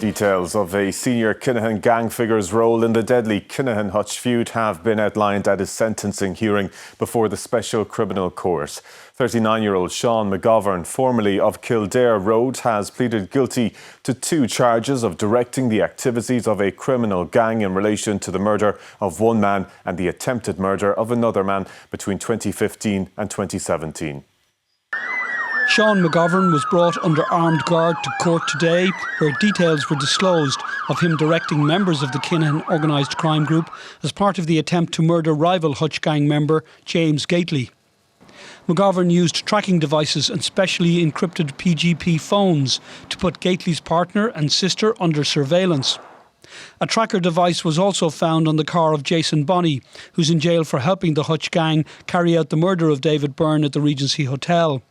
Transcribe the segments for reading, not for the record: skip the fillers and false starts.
Details of a senior Kinahan gang figure's role in the deadly Kinahan-Hutch feud have been outlined at his sentencing hearing before the Special Criminal Court. 39-year-old Seán McGovern, formerly of Kildare Road, has pleaded guilty to 2 charges of directing the activities of a criminal gang in relation to the murder of one man and the attempted murder of another man between 2015 and 2017. Seán McGovern was brought under armed guard to court today, where details were disclosed of him directing members of the Kinahan organised crime group as part of the attempt to murder rival Hutch gang member James Gately. McGovern used tracking devices and specially encrypted PGP phones to put Gately's partner and sister under surveillance. A tracker device was also found on the car of Jason Bonney, who's in jail for helping the Hutch gang carry out the murder of David Byrne at the Regency Hotel.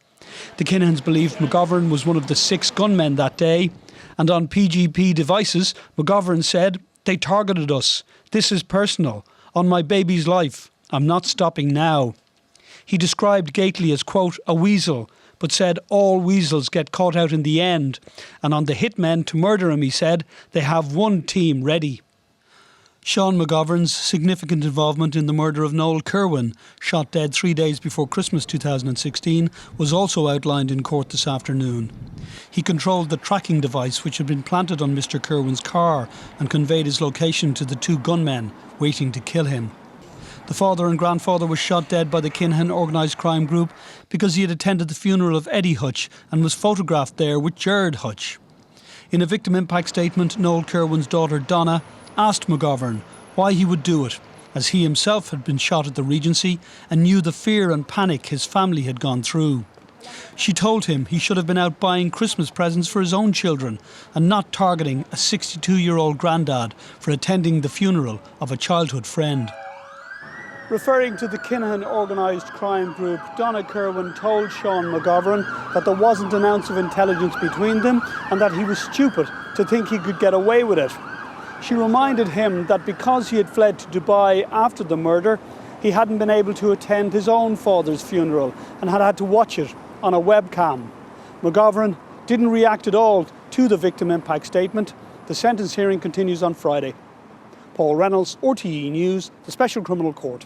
The Kinahans believed McGovern was one of the 6 gunmen that day, and on PGP devices, McGovern said, "They targeted us. This is personal. On my baby's life. I'm not stopping now." He described Gately as, quote, "a weasel," but said all weasels get caught out in the end. And on the hitmen to murder him, he said, they have one team ready. Seán McGovern's significant involvement in the murder of Noel Kerwin, shot dead 3 days before Christmas 2016, was also outlined in court this afternoon. He controlled the tracking device which had been planted on Mr Kerwin's car and conveyed his location to the 2 gunmen waiting to kill him. The father and grandfather was shot dead by the Kinahan organised crime group because he had attended the funeral of Eddie Hutch and was photographed there with Gerard Hutch. In a victim impact statement, Noel Kerwin's daughter Donna asked McGovern why he would do it, as he himself had been shot at the Regency and knew the fear and panic his family had gone through. She told him he should have been out buying Christmas presents for his own children and not targeting a 62-year-old granddad for attending the funeral of a childhood friend. Referring to the Kinahan organised crime group, Donna Kerwin told Seán McGovern that there wasn't an ounce of intelligence between them and that he was stupid to think he could get away with it. She reminded him that because he had fled to Dubai after the murder, he hadn't been able to attend his own father's funeral and had to watch it on a webcam. McGovern didn't react at all to the victim impact statement. The sentence hearing continues on Friday. Paul Reynolds, RTE News, the Special Criminal Court.